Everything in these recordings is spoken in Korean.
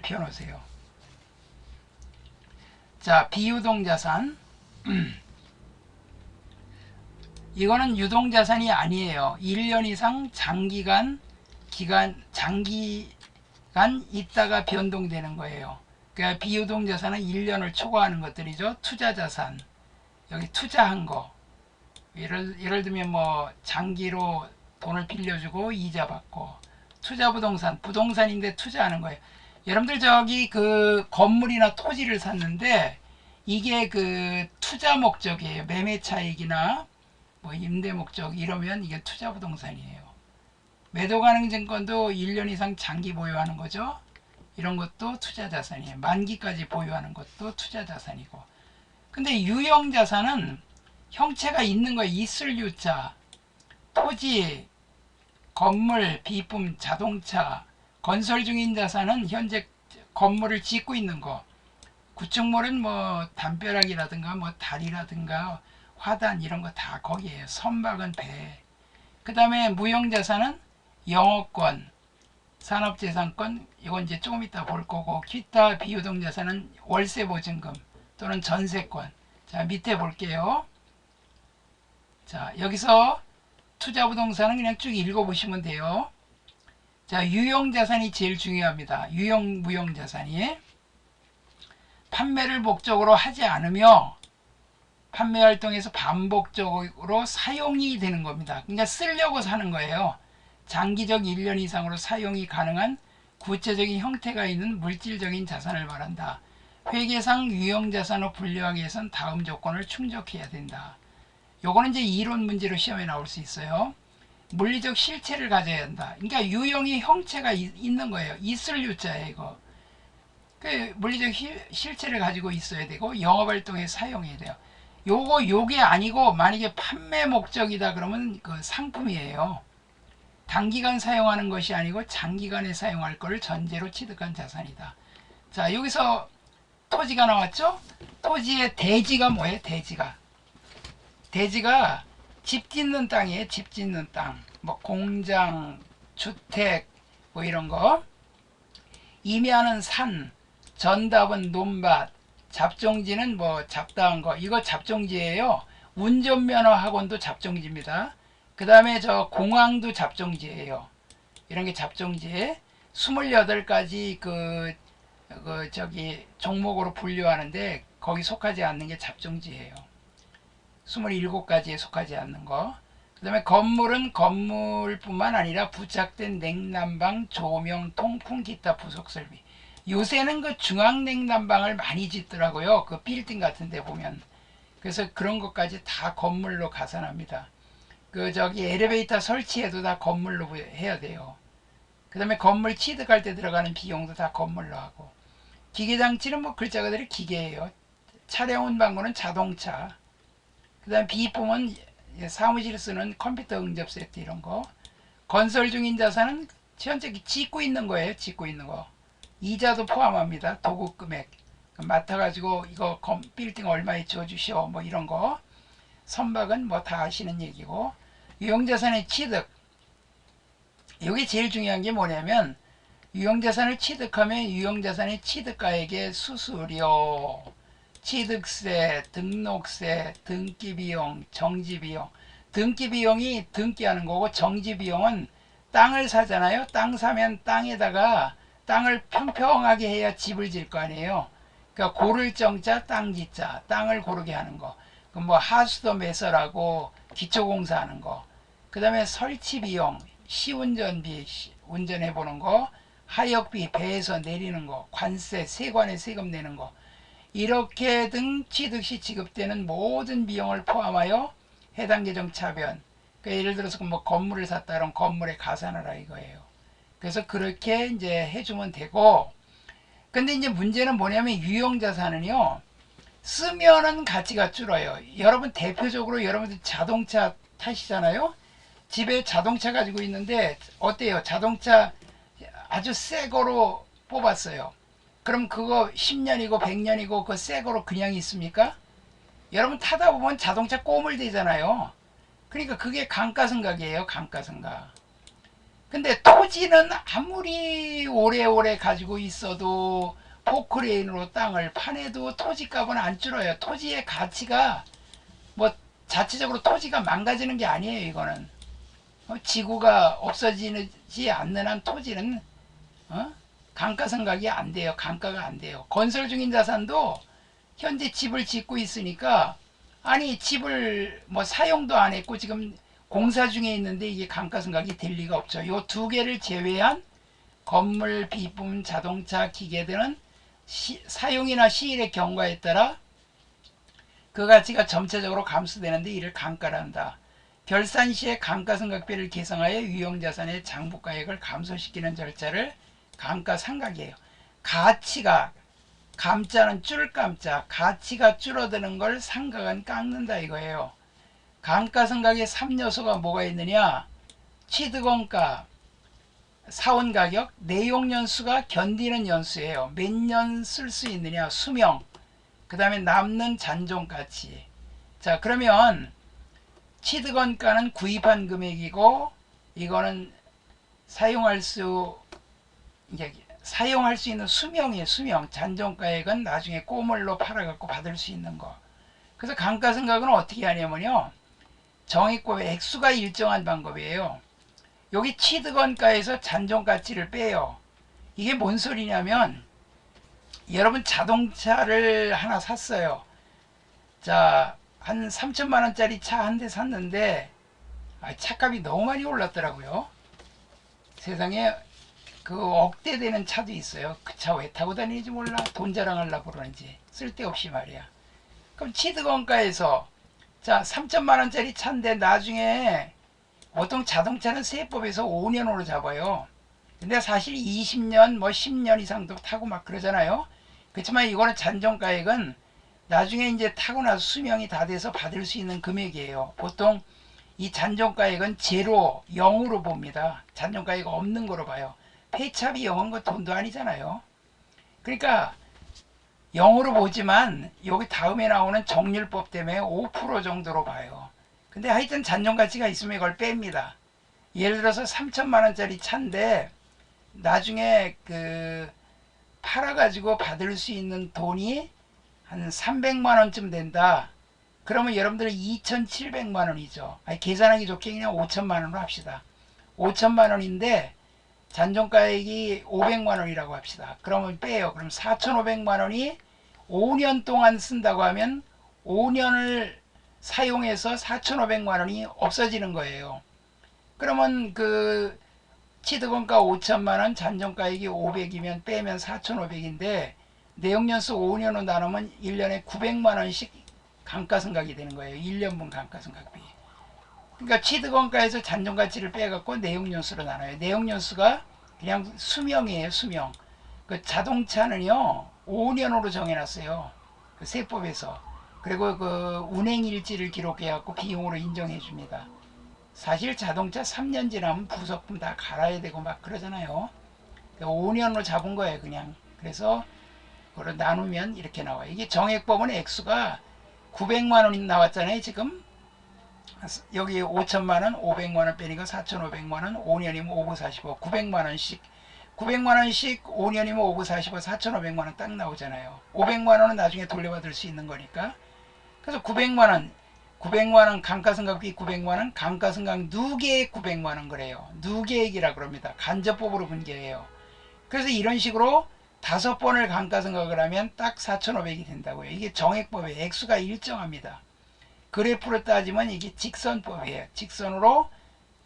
펴놓으세요. 자, 비유동자산. 이거는 유동자산이 아니에요. 1년 이상 장기간 있다가 변동되는 거예요. 그러니까 비유동자산은 1년을 초과하는 것들이죠. 투자자산, 여기 투자한 거. 예를 들면 뭐 장기로 돈을 빌려주고 이자 받고, 투자부동산, 부동산인데 투자하는 거예요. 여러분들 저기 그 건물이나 토지를 샀는데 이게 그 투자 목적이에요. 매매 차익이나 뭐 임대 목적 이러면 이게 투자 부동산이에요. 매도 가능 증권도 1년 이상 장기 보유하는 거죠. 이런 것도 투자 자산이에요. 만기까지 보유하는 것도 투자 자산이고. 근데 유형 자산은 형체가 있는 거예요. 있을 유자, 토지, 건물, 비품, 자동차. 건설 중인 자산은 현재 건물을 짓고 있는 거. 구축물은 뭐 담벼락이라든가 뭐 다리라든가 화단 이런 거 다 거기에요. 선박은 배. 그 다음에 무형자산은 영업권, 산업재산권, 이건 이제 조금 이따 볼 거고, 기타 비유동자산은 월세보증금 또는 전세권. 자, 밑에 볼게요. 자, 여기서 투자부동산은 그냥 쭉 읽어보시면 돼요. 자, 유형자산이 제일 중요합니다. 무형자산이 판매를 목적으로 하지 않으며 판매 활동에서 반복적으로 사용이 되는 겁니다. 그러니까 쓰려고 사는 거예요. 장기적 1년 이상으로 사용이 가능한 구체적인 형태가 있는 물질적인 자산을 말한다. 회계상 유형자산으로 분류하기 위해서는 다음 조건을 충족해야 된다. 요거는 이제 이론 문제로 시험에 나올 수 있어요. 물리적 실체를 가져야 한다. 그러니까 유형이 형체가 있는 거예요. 있을 유자예요, 이거. 그 물리적 실체를 가지고 있어야 되고 영업활동에 사용해야 돼요. 요게 아니고 만약에 판매 목적이다 그러면 그 상품이에요. 단기간 사용하는 것이 아니고 장기간에 사용할 것을 전제로 취득한 자산이다. 자, 여기서 토지가 나왔죠? 토지의 대지가 뭐예요? 대지가 집 짓는 땅이에요. 집 짓는 땅. 뭐 공장, 주택 뭐 이런 거. 임야는 산, 전답은 논밭, 잡종지는 뭐 잡다한 거. 이거 잡종지예요. 운전면허 학원도 잡종지입니다. 그 다음에 저 공항도 잡종지예요. 이런 게 잡종지. 28가지 저기 종목으로 분류하는데 거기 속하지 않는 게 잡종지예요. 27가지에 속하지 않는 거. 그 다음에 건물은 건물뿐만 아니라 부착된 냉난방, 조명, 통풍, 기타 부속 설비. 요새는 그 중앙 냉난방을 많이 짓더라고요. 그 빌딩 같은 데 보면. 그래서 그런 것까지 다 건물로 가산합니다. 그 저기 엘리베이터 설치해도 다 건물로 해야 돼요. 그 다음에 건물 취득할 때 들어가는 비용도 다 건물로 하고. 기계장치는 뭐 글자 그대로 기계예요. 차량 운반구는 자동차. 그 다음에 비품은 사무실 쓰는 컴퓨터 응접 세트 이런 거. 건설 중인 자산은 현재 짓고 있는 거예요. 짓고 있는 거. 이자도 포함합니다. 도구 금액. 맡아가지고 이거 빌딩 얼마에 지어주시오 뭐 이런 거. 선박은 뭐 다 아시는 얘기고. 유형자산의 취득. 이게 제일 중요한 게 뭐냐면 유형자산을 취득하면 유형자산의 취득가액의 수수료, 취득세, 등록세, 등기비용, 정지비용. 등기비용이 등기하는 거고 정지비용은 땅을 사잖아요. 땅 사면 땅을 평평하게 해야 집을 질 거 아니에요. 그러니까 고를 정자 땅지자, 땅을 고르게 하는 거. 뭐 하수도 매설하고 기초공사하는 거. 그 다음에 설치비용, 시운전비, 운전해보는 거, 하역비, 배에서 내리는 거, 관세, 세관에 세금 내는 거. 이렇게 등 취득시 지급되는 모든 비용을 포함하여 해당 계정 차변. 그러니까 예를 들어서 뭐 건물을 샀다 그러면 건물에 가산하라 이거예요. 그래서 그렇게 이제 해주면 되고. 근데 이제 문제는 뭐냐면 유형자산은요, 쓰면은 가치가 줄어요. 여러분 대표적으로 여러분들 자동차 타시잖아요. 집에 자동차 가지고 있는데 어때요? 자동차 아주 새 거로 뽑았어요. 그럼 그거 10년이고 100년이고 그 새 거로 그냥 있습니까? 여러분 타다 보면 자동차 꼬물대잖아요. 그러니까 그게 감가상각이에요. 감가상각. 근데 토지는 아무리 오래오래 가지고 있어도 포크레인으로 땅을 파내도 토지값은 안 줄어요. 토지의 가치가 뭐 자체적으로 토지가 망가지는 게 아니에요. 이거는 지구가 없어지지 않는 한 토지는 감가상각이 안 돼요. 감가가 안 돼요. 건설 중인 자산도 현재 집을 짓고 있으니까 아니 집을 뭐 사용도 안 했고 지금 공사 중에 있는데 이게 감가상각이 될 리가 없죠. 요 두 개를 제외한 건물, 비품, 자동차, 기계 등은 사용이나 시일의 경과에 따라 그 가치가 점차적으로 감소되는데 이를 감가란다. 결산 시에 감가상각비를 계상하여 유형자산의 장부가액을 감소시키는 절차를 감가상각이에요. 가치가 감자는 줄감자, 가치가 줄어드는 걸 상각은 깎는다 이거예요. 감가상각의 3요소가 뭐가 있느냐? 취득원가, 사원가격, 내용연수가 견디는 연수예요. 몇 년 쓸 수 있느냐? 수명, 그 다음에 남는 잔존가치. 자, 그러면 취득원가는 구입한 금액이고 이거는 사용할 수 있는 수명이에요. 수명. 잔존가액은 나중에 꼬물로 팔아갖고 받을 수 있는 거. 그래서 감가상각은 어떻게 하냐면요, 정액법의 액수가 일정한 방법이에요. 여기 취득원가에서 잔존가치를 빼요. 이게 뭔 소리냐면 여러분 자동차를 하나 샀어요. 자, 한 3천만 원짜리 차 한 대 샀는데 차값이 너무 많이 올랐더라고요. 세상에 그 억대 되는 차도 있어요. 그 차 왜 타고 다니는지 몰라. 돈 자랑하려고 그러는지 쓸데없이 말이야. 그럼 취득원가에서 자 3천만 원짜리 차인데 나중에 보통 자동차는 세법에서 5년으로 잡아요. 근데 사실 20년 뭐 10년 이상도 타고 막 그러잖아요. 그렇지만 이거는 잔존가액은 나중에 이제 타고 나서 수명이 다 돼서 받을 수 있는 금액이에요. 보통 이 잔존가액은 제로, 0으로 봅니다. 잔존가액 없는 거로 봐요. 폐차비 0은 거 돈도 아니잖아요. 그러니까 0으로 보지만 여기 다음에 나오는 정률법 때문에 5% 정도로 봐요. 근데 하여튼 잔존가치가 있으면 이걸 뺍니다. 예를 들어서 3천만 원짜리 차인데 나중에 그 팔아가지고 받을 수 있는 돈이 한 300만 원쯤 된다. 그러면 여러분들은 2,700만 원이죠. 아니, 계산하기 좋게 그냥 5천만 원으로 합시다. 5천만 원인데 잔존가액이 500만 원이라고 합시다. 그러면 빼요. 그럼 4,500만 원이 5년 동안 쓴다고 하면 5년을 사용해서 4,500만 원이 없어지는 거예요. 그러면 그 취득원가 5천만 원, 잔존가액이 500이면 빼면 4,500인데 내용연수 5년으로 나누면 1년에 900만 원씩 감가상각이 되는 거예요. 1년분 감가상각비. 그러니까 취득원가에서 잔존가치를 빼갖고 내용연수로 나눠요. 내용연수가 그냥 수명이에요. 수명. 그 자동차는요 5년으로 정해놨어요. 그 세법에서. 그리고 그 운행일지를 기록해갖고 비용으로 인정해 줍니다. 사실 자동차 3년 지나면 부속품 다 갈아야 되고 막 그러잖아요. 5년으로 잡은 거예요 그냥. 그래서 그걸 나누면 이렇게 나와요. 이게 정액법은 액수가 900만 원이 나왔잖아요 지금. 여기 5천만 원, 500만 원 빼니까 4,500만 원, 5년이면 5, 9, 45, 900만 원씩. 900만 원씩 5년이면 5, 9, 45, 4,500만 원 딱 나오잖아요. 500만 원은 나중에 돌려받을 수 있는 거니까. 그래서 900만 원 감가상각비 900만 원, 감가상각 누계액 900만 원 그래요. 누계액이라 그럽니다. 간접법으로 분계해요. 그래서 이런 식으로 5번을 감가상각을 하면 딱 4,500이 된다고요. 이게 정액법의 액수가 일정합니다. 그래프로 따지면 이게 직선법이에요. 직선으로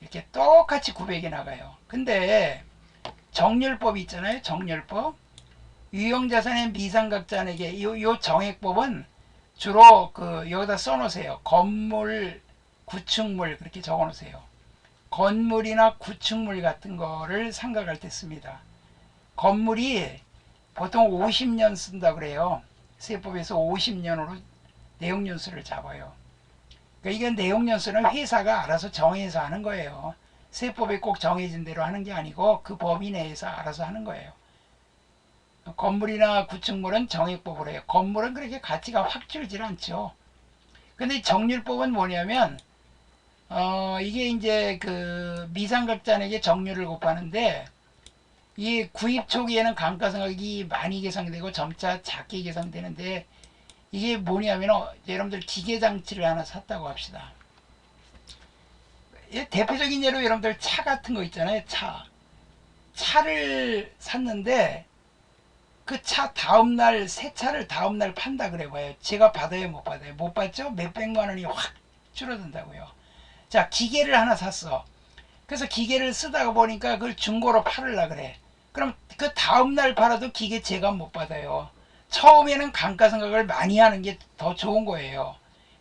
이렇게 똑같이 900이 나가요. 근데 정률법 있잖아요. 정률법. 유형자산의 미상각자에게 요 정액법은 주로 그 여기다 써놓으세요. 건물, 구축물 그렇게 적어놓으세요. 건물이나 구축물 같은 거를 상각할 때 씁니다. 건물이 보통 50년 쓴다 그래요. 세법에서 50년으로 내용연수를 잡아요. 그러니까 이건 내용연수는 회사가 알아서 정해서 하는 거예요. 세법에 꼭 정해진 대로 하는 게 아니고 그 범위 내에서 알아서 하는 거예요. 건물이나 구축물은 정액법으로 해요. 건물은 그렇게 가치가 확 줄질 않죠. 근데 정률법은 뭐냐면 이게 이제 그 미상각잔액의 정률을 곱하는데 이 구입 초기에는 감가상각이 많이 계산되고 점차 작게 계산되는데 이게 뭐냐면 여러분들 기계장치를 하나 샀다고 합시다. 대표적인 예로 여러분들 차 같은 거 있잖아요. 차를 샀는데 그 차 다음날 새 차를 다음날 판다 그래 봐요. 제가 받아요 못 받아요? 못 받죠? 몇백만 원이 확 줄어든다고요. 자, 기계를 하나 샀어. 그래서 기계를 쓰다가 보니까 그걸 중고로 팔으려 그래. 그럼 그 다음날 팔아도 기계 제값 못 받아요. 처음에는 감가상각을 많이 하는 게 더 좋은 거예요.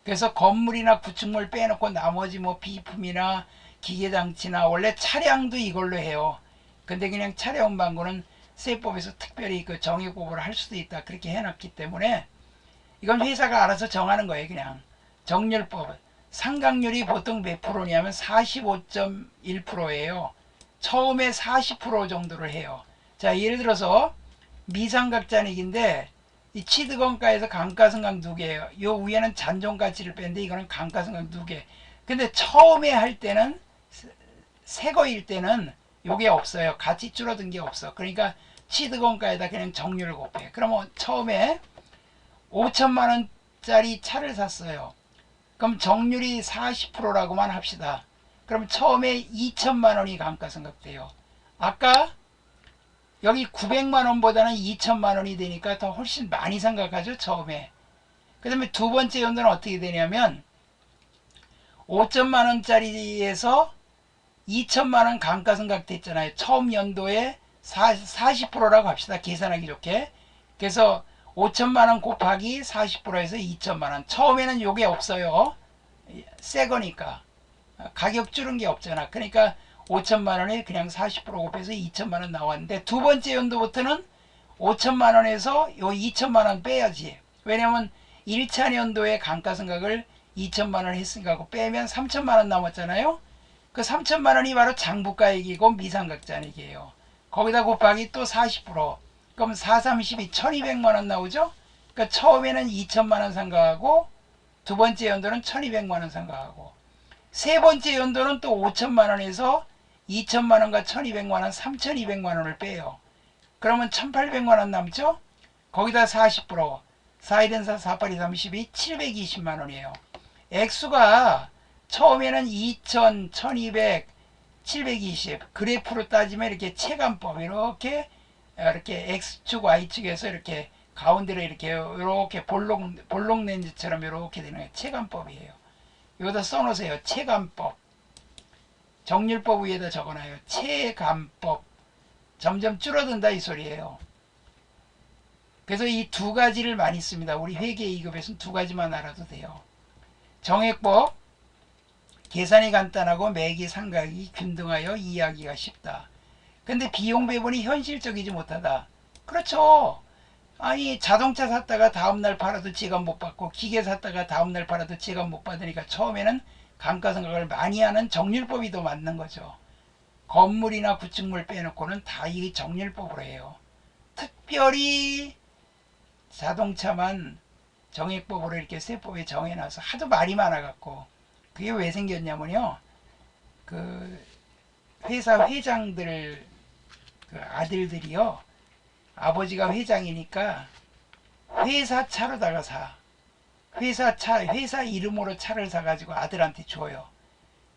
그래서 건물이나 구축물 빼놓고 나머지 뭐 비품이나 기계장치나 원래 차량도 이걸로 해요. 근데 그냥 차량 방구는 세법에서 특별히 그 정액법으로 할 수도 있다 그렇게 해놨기 때문에 이건 회사가 알아서 정하는 거예요. 그냥 정률법 상각률이 보통 몇 프로냐면 45.1%예요. 처음에 40% 정도를 해요. 자, 예를 들어서 미상각잔액인데 이 취득원가에서 감가상각 누계예요. 요 위에는 잔존가치를 뺐는데 이거는 감가상각 누계. 근데 처음에 할 때는 새 거일 때는 요게 없어요. 가치 줄어든 게 없어. 그러니까 취득원가에다 그냥 정률을 곱해. 그러면 처음에 5천만 원짜리 차를 샀어요. 그럼 정률이 40%라고만 합시다. 그럼 처음에 2천만 원이 감가상각돼요. 아까 여기 900만 원보다는 2천만 원이 되니까 더 훨씬 많이 생각하죠. 처음에. 그 다음에 두 번째 연도는 어떻게 되냐면 5천만 원짜리에서 2천만 원 감가상각 됐잖아요. 처음 연도에 40%라고 합시다. 계산하기 좋게. 그래서 5천만 원 곱하기 40%에서 2천만 원. 처음에는 요게 없어요. 새 거니까. 가격 줄은 게 없잖아. 그러니까 5천만 원에 그냥 40% 곱해서 2천만 원 나왔는데 두 번째 연도부터는 5천만 원에서 요 2천만 원 빼야지. 왜냐면 1차 연도에 감가상각을 2천만 원 했으니까 그거 빼면 3천만 원 남았잖아요. 그 3천만 원이 바로 장부가액이고 미상각잔액이에요. 거기다 곱하기 또 40%. 그럼 4, 32, 1200만 원 나오죠? 그러니까 처음에는 2천만 원 상각하고 두 번째 연도는 1200만 원 상각하고 세 번째 연도는 또 5천만 원에서 2천만 원과 1200만 원, 3200만 원을 빼요. 그러면 1800만 원 남죠? 거기다 40%, 4일은 4, 48이 32, 720만 원이에요. 액수가 처음에는 2000, 1200, 720 그래프로 따지면 이렇게 체감법 이렇게 X축, Y축에서 이렇게 가운데로 이렇게 볼록 렌즈처럼 이렇게 되는 게 체감법이에요. 여기다 써놓으세요. 체감법. 정률법 위에다 적어놔요. 체감법. 점점 줄어든다 이 소리예요. 그래서 이 두 가지를 많이 씁니다. 우리 회계 2급에서는 두 가지만 알아도 돼요. 정액법. 계산이 간단하고 매기 상각이 균등하여 이해하기가 쉽다. 근데 비용 배분이 현실적이지 못하다. 그렇죠. 아니 자동차 샀다가 다음날 팔아도 지갑 못 받고 기계 샀다가 다음날 팔아도 지갑 못 받으니까 처음에는 감가상각을 많이 하는 정률법이 더 맞는 거죠. 건물이나 구축물 빼놓고는 다 이 정률법으로 해요. 특별히 자동차만 정액법으로 이렇게 세법에 정해놔서 하도 말이 많아갖고 그게 왜 생겼냐면요. 그 회사 회장들 그 아들들이요. 아버지가 회장이니까 회사 차로다가 사. 회사 이름으로 차를 사가지고 아들한테 줘요.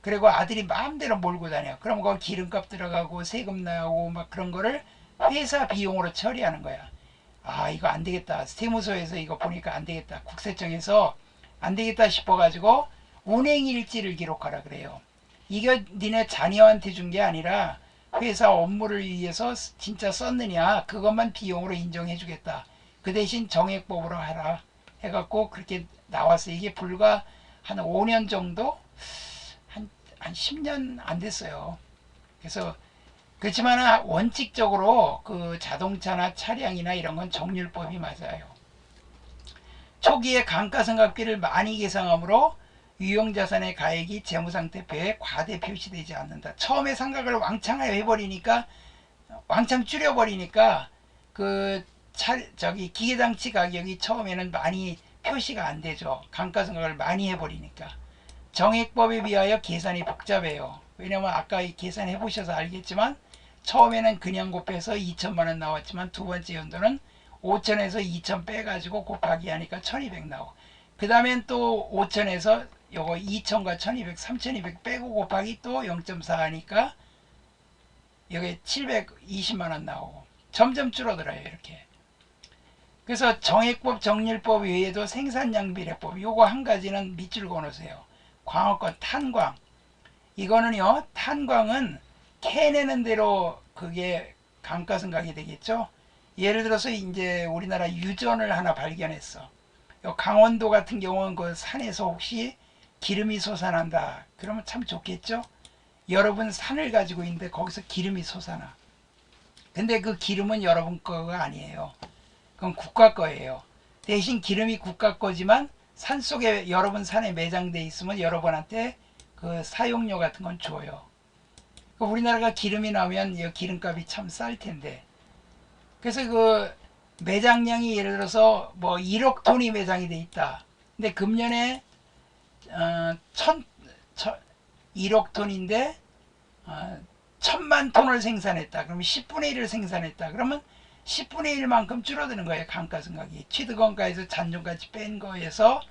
그리고 아들이 마음대로 몰고 다녀. 그럼 그 기름값 들어가고 세금 나오고 막 그런 거를 회사 비용으로 처리하는 거야. 아, 이거 안 되겠다. 세무서에서 이거 보니까 안 되겠다. 국세청에서 안 되겠다 싶어가지고 운행일지를 기록하라 그래요. 이거 니네 자녀한테 준 게 아니라 회사 업무를 위해서 진짜 썼느냐 그것만 비용으로 인정해 주겠다. 그 대신 정액법으로 하라 해갖고 그렇게 나왔어요. 이게 불과 한 5년 정도? 한 10년 안 됐어요. 그래서 그렇지만 원칙적으로 그 자동차나 차량이나 이런 건 정률법이 맞아요. 초기에 감가상각비를 많이 계상하므로 유형자산의 가액이 재무상태표에 과대 표시되지 않는다. 처음에 상각을 왕창 해버리니까 왕창 줄여버리니까 그 기계장치 가격이 처음에는 많이 표시가 안 되죠. 감가상각을 많이 해버리니까. 정액법에 비하여 계산이 복잡해요. 왜냐면 아까 계산해 보셔서 알겠지만 처음에는 그냥 곱해서 2천만원 나왔지만 두 번째 연도는 5천에서 2천 빼가지고 곱하기 하니까 1200 나오고, 그 다음엔 또 5천에서 요거 2천과 1200, 3200 빼고 곱하기 또 0.4 하니까 여기 720만원 나오고 점점 줄어들어요. 이렇게. 그래서 정액법, 정률법 외에도 생산량 비례법, 요거 한 가지는 밑줄 그어놓으세요. 광업권 탄광, 이거는요, 탄광은 캐내는 대로 그게 감가상각이 되겠죠. 예를 들어서 이제 우리나라 유전을 하나 발견했어. 요 강원도 같은 경우는 그 산에서 혹시 기름이 솟아난다 그러면 참 좋겠죠. 여러분 산을 가지고 있는데 거기서 기름이 솟아나. 근데 그 기름은 여러분 거가 아니에요. 그건 국가 거예요. 대신 기름이 국가 거지만 산속에 여러분 산에 매장돼 있으면 여러분한테 그 사용료 같은 건 줘요. 우리나라가 기름이 나오면 이 기름값이 참 쌀 텐데, 그래서 그 매장량이 예를 들어서 뭐 1억 톤이 매장이 돼 있다. 근데 금년에 1억 톤인데 1000만 톤을 생산했다. 그러면 10분의 1을 생산했다. 그러면 10분의 1만큼 줄어드는 거예요. 감가상각이. 취득원가에서 잔존가치 뺀 거에서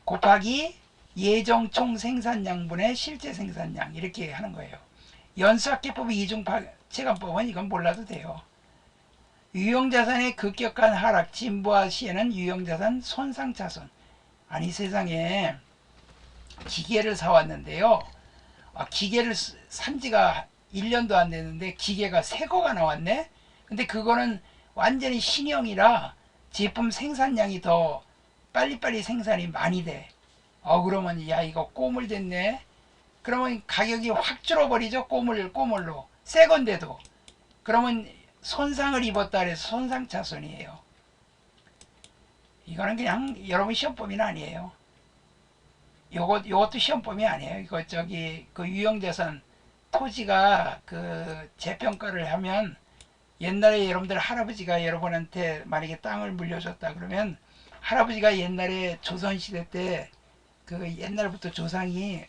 곱하기 예정 총 생산량분의 실제 생산량 이렇게 하는 거예요. 연수학계법 이중 체감법은 이건 몰라도 돼요. 유형자산의 급격한 하락 진보화 시에는 유형자산 손상차손. 아니 세상에 기계를 사왔는데요. 기계를 산 지가 1년도 안 됐는데 기계가 새 거가 나왔네. 근데 그거는 완전히 신형이라 제품 생산량이 더 빨리빨리 생산이 많이 돼. 그러면 야 이거 꼬물 됐네. 그러면 가격이 확 줄어버리죠. 꼬물로 새 건데도. 그러면 손상을 입었다 그래서 손상차손이에요. 이거는 그냥 여러분 시험범위는 아니에요. 요것도 시험범위 아니에요. 이거 그 유형자산 토지가 그 재평가를 하면 옛날에 여러분들 할아버지가 여러분한테 만약에 땅을 물려줬다 그러면 할아버지가 옛날에 조선시대 때 그 옛날부터 조상이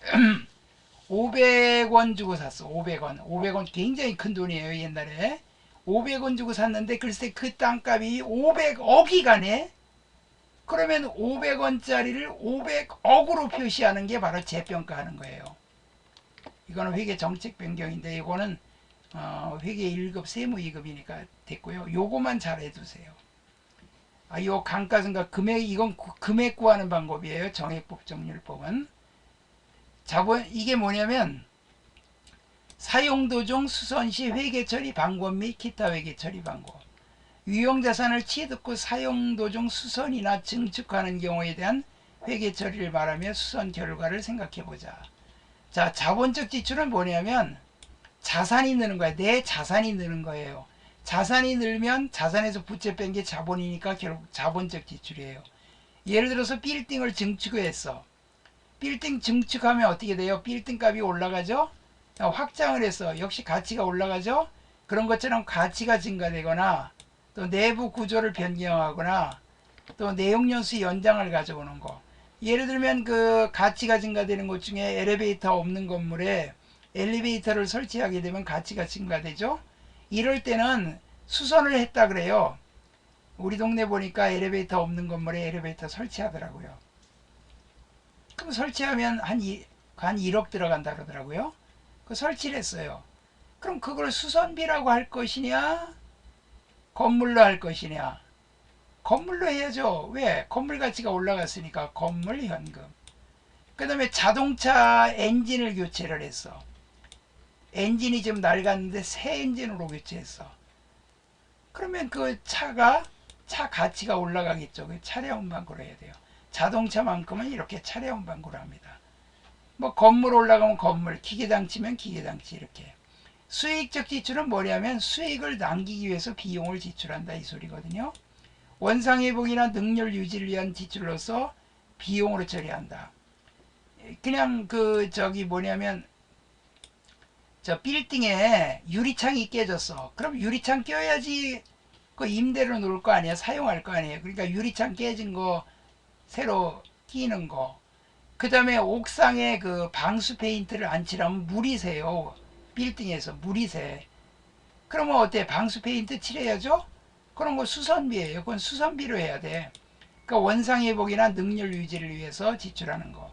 500원 주고 샀어. 500원 굉장히 큰 돈이에요. 옛날에 500원 주고 샀는데 글쎄 그 땅값이 500억이 가네. 그러면 500원짜리를 500억으로 표시하는 게 바로 재평가하는 거예요. 이거는 회계 정책 변경인데 이거는 회계 1급 세무 2급이니까 됐고요. 요거만 잘 해두세요. 요 감가상각 금액, 이건 금액 구하는 방법이에요. 정액법 정률법은. 자본, 이게 뭐냐면 사용도중 수선시 회계처리 방법 및 기타 회계처리 방법. 유형자산을 취득 후 사용도중 수선이나 증축하는 경우에 대한 회계처리를 말하며 수선 결과를 생각해보자. 자, 자본적 지출은 뭐냐면 자산이 느는 거야. 내 자산이 느는 거예요. 자산이 늘면 자산에서 부채 뺀 게 자본이니까 결국 자본적 지출이에요. 예를 들어서 빌딩을 증축했어. 빌딩 증축하면 어떻게 돼요? 빌딩 값이 올라가죠? 확장을 했어. 역시 가치가 올라가죠? 그런 것처럼 가치가 증가되거나 또 내부 구조를 변경하거나 또 내용연수 연장을 가져오는 거. 예를 들면 그 가치가 증가되는 것 중에 엘리베이터 없는 건물에 엘리베이터를 설치하게 되면 가치가 증가되죠. 이럴 때는 수선을 했다 그래요. 우리 동네 보니까 엘리베이터 없는 건물에 엘리베이터 설치하더라고요. 그럼 설치하면 한 1억 들어간다 그러더라고요. 그 설치를 했어요. 그럼 그걸 수선비라고 할 것이냐 건물로 할 것이냐. 건물로 해야죠. 왜? 건물 가치가 올라갔으니까 건물 현금. 그 다음에 자동차 엔진을 교체를 했어. 엔진이 좀 낡았는데 새 엔진으로 교체했어. 그러면 그 차 가치가 올라가겠죠. 그 차량 운반구로 해야 돼요. 자동차만큼은 이렇게 차량 운반구로 합니다. 뭐 건물 올라가면 건물, 기계장치면 기계장치 이렇게. 수익적 지출은 뭐냐면 수익을 남기기 위해서 비용을 지출한다 이 소리거든요. 원상회복이나 능률 유지를 위한 지출로서 비용으로 처리한다. 그냥 뭐냐면 저 빌딩에 유리창이 깨졌어. 그럼 유리창 껴야지 그 임대로 놓을 거 아니야. 사용할 거 아니에요. 그러니까 유리창 깨진 거 새로 끼는 거. 그 다음에 옥상에 그 방수 페인트를 안 칠하면 물이 새요. 빌딩에서 물이 새. 그러면 어때? 방수 페인트 칠해야죠? 그런 거 수선비예요. 그건 수선비로 해야 돼. 그러니까 원상 회복이나 능률 유지를 위해서 지출하는 거.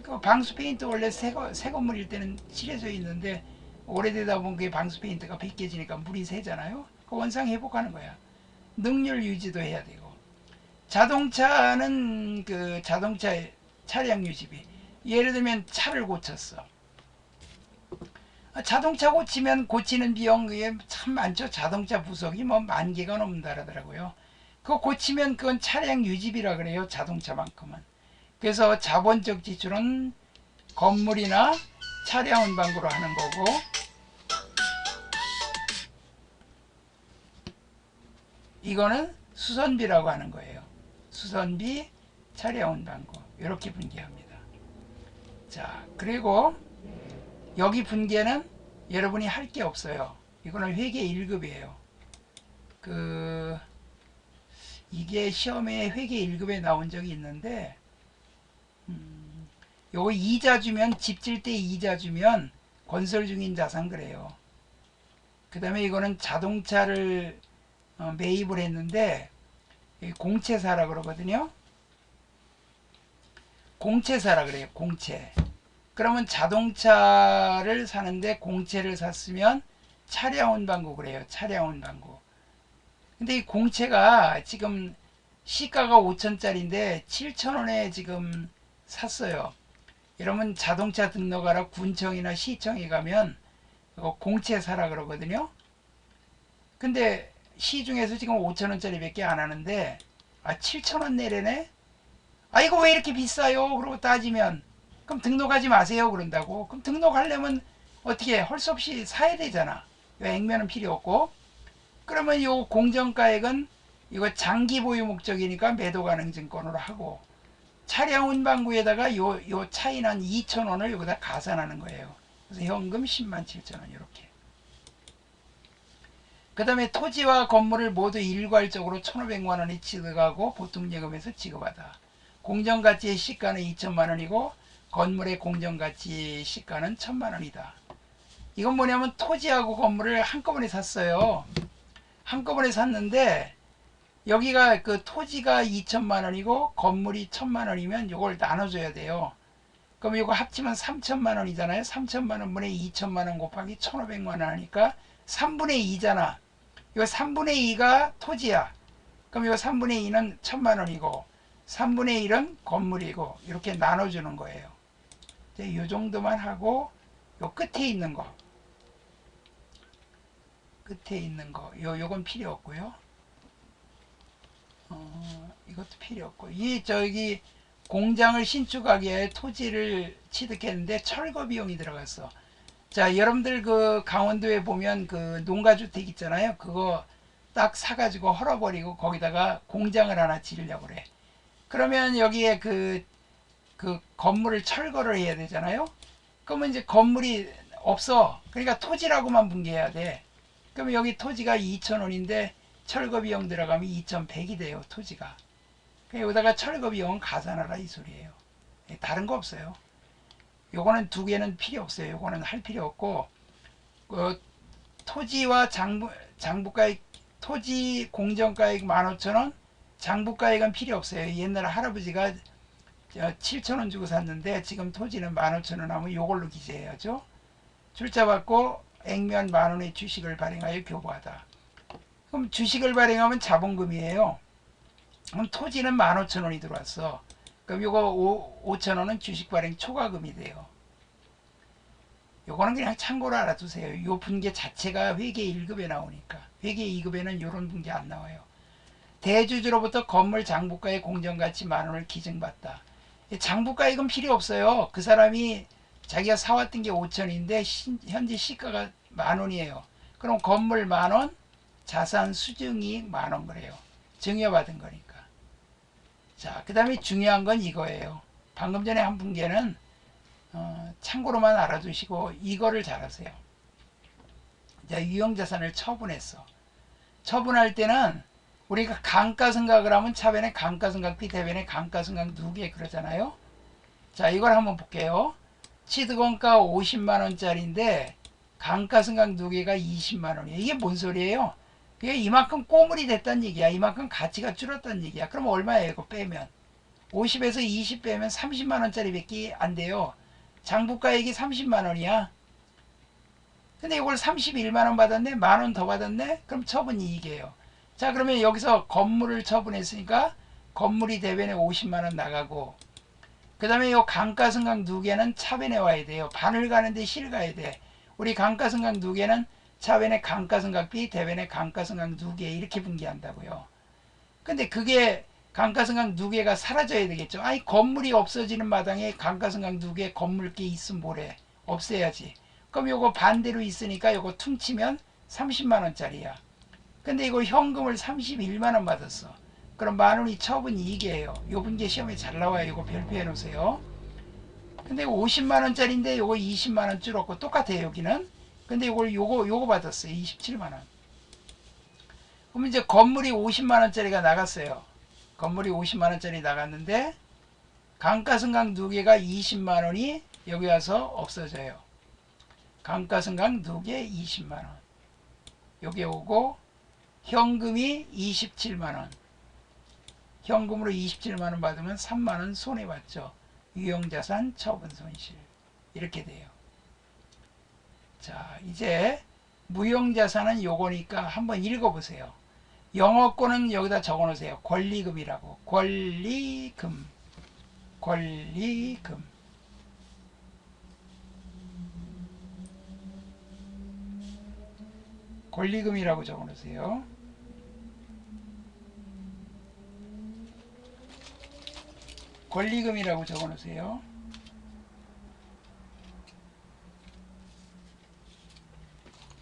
그 방수 페인트 원래 새 건물일 때는 칠해져 있는데 오래되다 보면 그 방수 페인트가 벗겨지니까 물이 새잖아요. 그 원상 회복하는 거야. 능률 유지도 해야 되고. 자동차는 그 자동차 차량 유지비. 예를 들면 차를 고쳤어. 자동차 고치면 고치는 비용 그게 참 많죠. 자동차 부속이 뭐 10,000개가 넘는다 그러더라고요. 그거 고치면 그건 차량 유지비라 그래요. 자동차만큼은. 그래서 자본적 지출은 건물이나 차량 운반구로 하는 거고, 이거는 수선비라고 하는 거예요. 수선비, 차량 운반구 이렇게 분개합니다. 자, 그리고 여기 분개는 여러분이 할 게 없어요. 이거는 회계 1급이에요. 이게 시험에 회계 1급에 나온 적이 있는데, 요거 이자 주면, 집 질 때 이자 주면 건설 중인 자산 그래요. 그 다음에 이거는 자동차를 매입을 했는데 공채사라 그러거든요. 공채사라 그래요. 공채. 그러면 자동차를 사는데 공채를 샀으면 차량 운반구 그래요. 차량 운반구. 근데 이 공채가 지금 시가가 5천짜리인데 7천원에 지금 샀어요. 여러분 자동차 등록하러 군청이나 시청에 가면 공채 사라 그러거든요. 근데 시중에서 지금 5천원짜리 밖에 안 하는데 7천원 내래네? 이거 왜 이렇게 비싸요? 그러고 따지면 그럼 등록하지 마세요 그런다고. 그럼 등록하려면 어떻게 할 수 없이 사야 되잖아. 액면은 필요 없고. 그러면 요 공정가액은 이거 장기 보유 목적이니까 매도 가능 증권으로 하고, 차량 운반구에다가 요 차이난 2,000원을 여기다 가산하는 거예요. 그래서 현금 107,000원 이렇게. 그 다음에 토지와 건물을 모두 일괄적으로 1,500만원이 취득하고 보통예금에서 지급하다. 공정가치의 시가는 2천만원이고 건물의 공정가치 시가는 1,000만원이다. 이건 뭐냐면 토지하고 건물을 한꺼번에 샀어요. 한꺼번에 샀는데 여기가 그 토지가 2천만원이고 건물이 1,000만원이면 이걸 나눠줘야 돼요. 그럼 이거 합치면 3천만원이잖아요. 3천만원 분의 2천만원 곱하기 1,500만원 하니까 3분의 2잖아. 이거 3분의 2가 토지야. 그럼 이거 3분의 2는 1,000만원이고 3분의 1은 건물이고 이렇게 나눠주는 거예요. 이 정도만 하고 요 끝에 있는 거, 요건 필요 없고요. 이것도 필요 없고, 저기 공장을 신축하기 위해 토지를 취득했는데 철거 비용이 들어갔어. 자, 여러분들 그 강원도에 보면 그 농가주택 있잖아요. 그거 딱 사가지고 헐어버리고 거기다가 공장을 하나 지으려고 그래. 그러면 여기에 그 건물을 철거를 해야 되잖아요. 그러면 이제 건물이 없어. 그러니까 토지라고만 분개해야 돼. 그러면 여기 토지가 2,000원인데 철거 비용 들어가면 2,100이 돼요. 토지가. 여기다가 철거 비용은 가산하라 이 소리예요. 다른 거 없어요. 요거는 두 개는 필요 없어요. 요거는 할 필요 없고, 토지와 장부가액, 토지 공정가액 15,000원, 장부가액은 필요 없어요. 옛날에 할아버지가 7,000원 주고 샀는데 지금 토지는 15,000원 하면 요걸로 기재해야죠. 출자받고 액면 10,000원의 주식을 발행하여 교부하다. 그럼 주식을 발행하면 자본금이에요. 그럼 토지는 15,000원이 들어왔어. 그럼 요거 5,000원은 주식 발행 초과금이 돼요. 요거는 그냥 참고로 알아두세요. 요 분계 자체가 회계 1급에 나오니까. 회계 2급에는 요런 분계 안 나와요. 대주주로부터 건물 장부가의 공정가치 10,000원을 기증받다. 장부가액은 필요 없어요. 그 사람이 자기가 사왔던 게 5,000원인데 현재 시가가 10,000원이에요. 그럼 건물 10,000원, 자산 수증이익 10,000원 그래요. 증여받은 거니까. 자, 그 다음에 중요한 건 이거예요. 방금 전에 한 분계는 참고로만 알아두시고 이거를 잘 하세요. 자, 유형자산을 처분했어. 처분할 때는 우리가 감가상각을 하면 차변에 감가상각비, 대변에 감가상각 누계 그러잖아요. 자, 이걸 한번 볼게요. 취득원가 50만원짜리인데 감가상각 누계가 20만원이에요. 이게 뭔 소리예요? 이게 이만큼 꼬물이 됐다는 얘기야. 이만큼 가치가 줄었다는 얘기야. 그럼 얼마예요? 이거 빼면 50에서 20 빼면 30만원짜리 밖에 안 돼요. 장부가액이 30만원이야. 근데 이걸 31만원 받았네? 만원 더 받았네? 그럼 처분 이익이에요. 자, 그러면 여기서 건물을 처분했으니까 건물이 대변에 50만원 나가고, 그 다음에 요 감가상각 누계는 차변에 와야 돼요. 반을 가는데 실 가야 돼. 우리 감가상각 누계는 차변에 감가상각비, 대변에 감가상각 누계 이렇게 분기한다고요. 근데 그게 감가상각 누계가 사라져야 되겠죠. 아니, 건물이 없어지는 마당에 감가상각 누계 건물게 있으면 뭐래? 없애야지. 그럼 요거 반대로 있으니까 요거 퉁치면 30만원짜리야. 근데 이거 현금을 31만원 받았어. 그럼 만원이 처분 이익이에요. 요 분계 시험에 잘 나와요. 이거 별표해 놓으세요. 근데 50만원짜리인데 요거 20만원 줄었고 똑같아요. 여기는. 근데 요거 받았어요. 27만원. 그럼 이제 건물이 50만원짜리가 나갔어요. 건물이 50만원짜리 나갔는데 감가상각 누계가 20만원이 여기 와서 없어져요. 감가상각 누계 20만원. 여기 오고 현금이 27만원. 현금으로 27만원 받으면 3만원 손해봤죠. 유형자산 처분손실. 이렇게 돼요. 자, 이제 무형자산은 요거니까 한번 읽어보세요. 영어권은 여기다 적어놓으세요. 권리금이라고. 권리금. 권리금. 권리금이라고 적어놓으세요. 권리금이라고 적어놓으세요.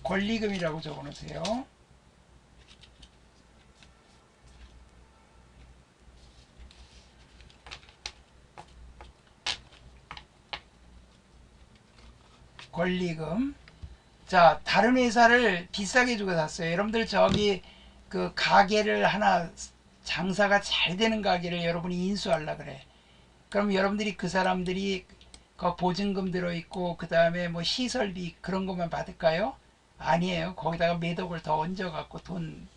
권리금이라고 적어놓으세요. 권리금. 자, 다른 회사를 비싸게 주고 샀어요. 여러분들 저기 그 가게를 하나 장사가 잘 되는 가게를 여러분이 인수하려 그래. 그럼 여러분들이 그 사람들이 그 보증금 들어있고 그 다음에 뭐 시설비 그런 것만 받을까요? 아니에요. 거기다가 몇 억을 더 얹어 갖고 돈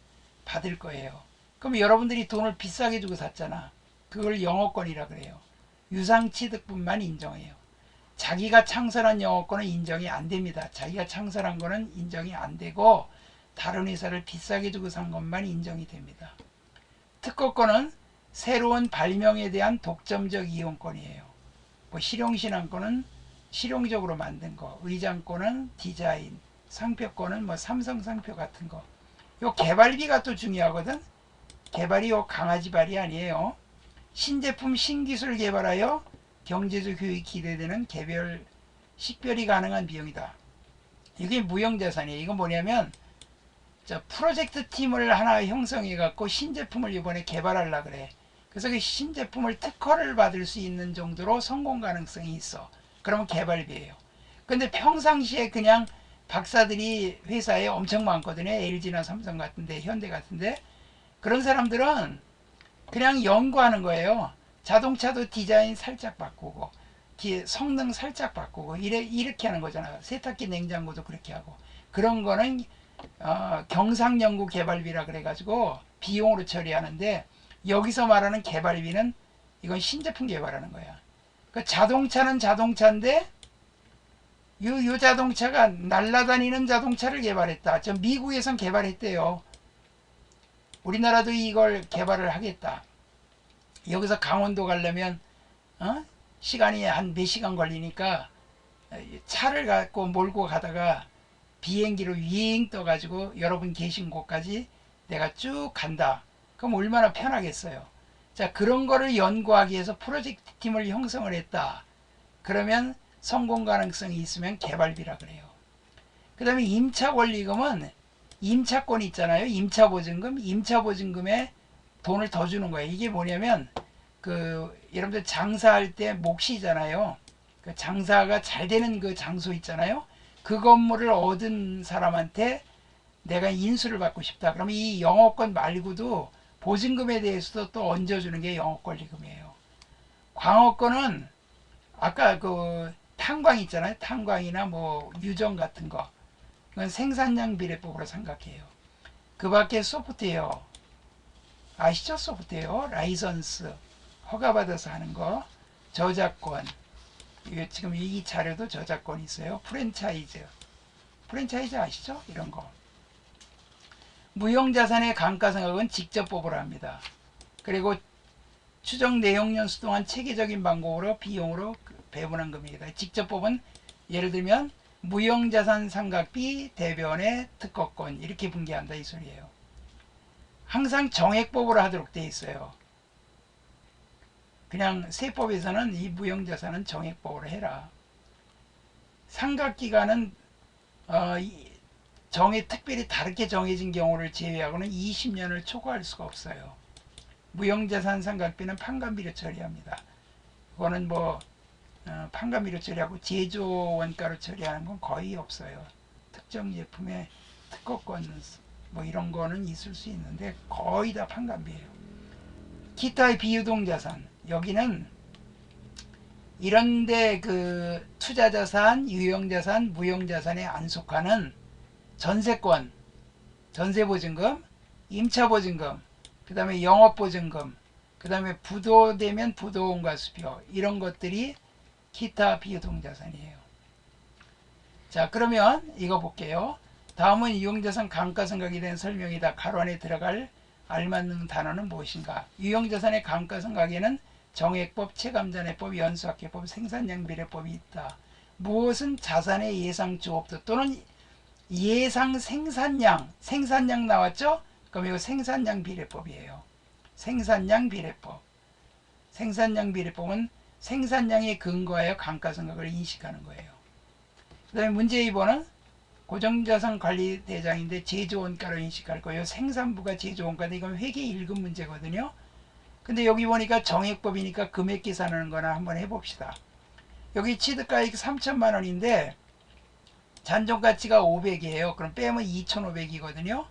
받을 거예요. 그럼 여러분들이 돈을 비싸게 주고 샀잖아. 그걸 영어권이라 그래요. 유상취득분만 인정해요. 자기가 창설한 영어권은 인정이 안 됩니다. 자기가 창설한 거는 인정이 안 되고 다른 회사를 비싸게 주고 산 것만 인정이 됩니다. 특허권은 새로운 발명에 대한 독점적 이용권이에요. 뭐 실용신앙권은 실용적으로 만든 거, 의장권은 디자인, 상표권은 뭐 삼성 상표 같은 거. 요 개발비가 또 중요하거든. 개발이 요 강아지발이 아니에요. 신제품 신기술 개발하여 경제적 효익이 기대되는 개별 식별이 가능한 비용이다. 이게 무형자산이에요. 이건 뭐냐면 프로젝트 팀을 하나 형성해 갖고 신제품을 이번에 개발하려 그래. 그래서 그 신제품을 특허를 받을 수 있는 정도로 성공 가능성이 있어. 그러면 개발비예요. 근데 평상시에 그냥 박사들이 회사에 엄청 많거든요. LG나 삼성 같은데, 현대 같은데. 그런 사람들은 그냥 연구하는 거예요. 자동차도 디자인 살짝 바꾸고 성능 살짝 바꾸고 이렇게 하는 거잖아요. 세탁기 냉장고도 그렇게 하고. 그런 거는 경상연구 개발비라 그래가지고 비용으로 처리하는데, 여기서 말하는 개발비는 이건 신제품 개발하는 거야. 그 자동차는 자동차인데 요 자동차가 날아다니는 자동차를 개발했다. 저 미국에선 개발했대요. 우리나라도 이걸 개발을 하겠다. 여기서 강원도 가려면 시간이 한 4시간 걸리니까 차를 갖고 몰고 가다가 비행기로 윙 떠가지고 여러분 계신 곳까지 내가 쭉 간다. 그럼 얼마나 편하겠어요. 자, 그런 거를 연구하기 위해서 프로젝트 팀을 형성을 했다. 그러면 성공 가능성이 있으면 개발비라 그래요. 그 다음에 임차 권리금은 임차권 있잖아요. 임차 보증금. 임차 보증금에 돈을 더 주는 거예요. 이게 뭐냐면 여러분들 장사할 때 몫이잖아요. 그 장사가 잘 되는 그 장소 있잖아요. 그 건물을 얻은 사람한테 내가 인수를 받고 싶다. 그러면 이 영업권 말고도 보증금에 대해서도 또 얹어주는 게 영업권리금이에요. 광업권은 아까 그 탄광 있잖아요. 탄광이나 뭐 유정 같은 거. 그건 생산량 비례법으로 생각해요. 그 밖에 소프트웨어 아시죠? 소프트웨어 라이선스 허가받아서 하는 거, 저작권, 이게 지금 이 자료도 저작권이 있어요. 프랜차이즈 아시죠? 이런 거. 무형자산의 감가상각은 직접 뽑으라 합니다. 그리고 추정 내용 연수 동안 체계적인 방법으로 비용으로 배분한 금액이다. 직접 뽑은 예를 들면 무형자산 상각비 대변의 특허권 이렇게 분개한다 이 소리예요. 항상 정액법으로 하도록 되어 있어요. 그냥 세법에서는 이 무형자산은 정액법으로 해라. 상각기간은 특별히 다르게 정해진 경우를 제외하고는 20년을 초과할 수가 없어요. 무형자산 상각비는 판관비로 처리합니다. 그거는 뭐 판관비로 처리하고 제조 원가로 처리하는 건 거의 없어요. 특정 제품의 특허권 뭐 이런 거는 있을 수 있는데 거의 다 판관비예요. 기타의 비유동자산 여기는 이런데 그 투자자산, 유형자산, 무형자산에 안 속하는 전세권, 전세보증금, 임차보증금, 그 다음에 영업보증금, 그 다음에 부도되면 부도원가수표 이런 것들이 기타 비유동자산이에요. 자 그러면 이거 볼게요. 다음은 유형자산 감가상각에 대한 설명이다. 가로 안에 들어갈 알맞는 단어는 무엇인가? 유형자산의 감가상각에는 정액법, 체감잔해법, 연수학계법, 생산량비례법이 있다. 무엇은 자산의 예상 주업도 또는 예상 생산량 나왔죠? 그럼 이거 생산량 비례법이에요. 생산량 비례법. 생산량 비례법은 생산량에 근거하여 감가상각을 인식하는 거예요. 그 다음에 문제 2번은 고정자산관리대장인데 제조원가로 인식할 거예요. 생산부가 제조원가인데 이건 회계 1급 문제거든요. 근데 여기 보니까 정액법이니까 금액 계산하는 거나 한번 해봅시다. 여기 취득가액 3천만 원인데 잔존가치가 500이에요. 그럼 빼면 2,500이거든요.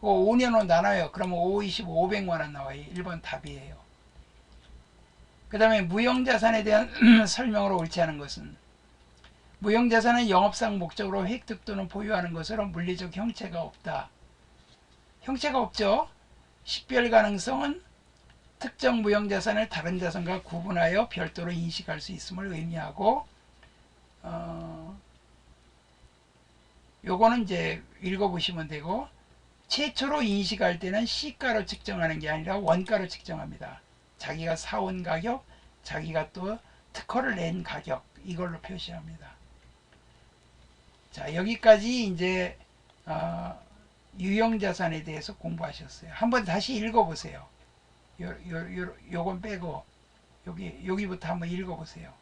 5년으로 나눠요. 그러면 5, 20, 500만 원 나와요. 1번 답이에요. 그 다음에 무형자산에 대한 설명으로 옳지 않은 것은 무형자산은 영업상 목적으로 획득 또는 보유하는 것으로 물리적 형체가 없다. 형체가 없죠. 식별 가능성은 특정 무형자산을 다른 자산과 구분하여 별도로 인식할 수 있음을 의미하고 요거는 이제 읽어보시면 되고 최초로 인식할 때는 시가로 측정하는 게 아니라 원가로 측정합니다. 자기가 사온 가격, 자기가 또 특허를 낸 가격 이걸로 표시합니다. 자 여기까지 이제 유형자산에 대해서 공부하셨어요. 한번 다시 읽어보세요. 요건 빼고 여기부터 한번 읽어보세요.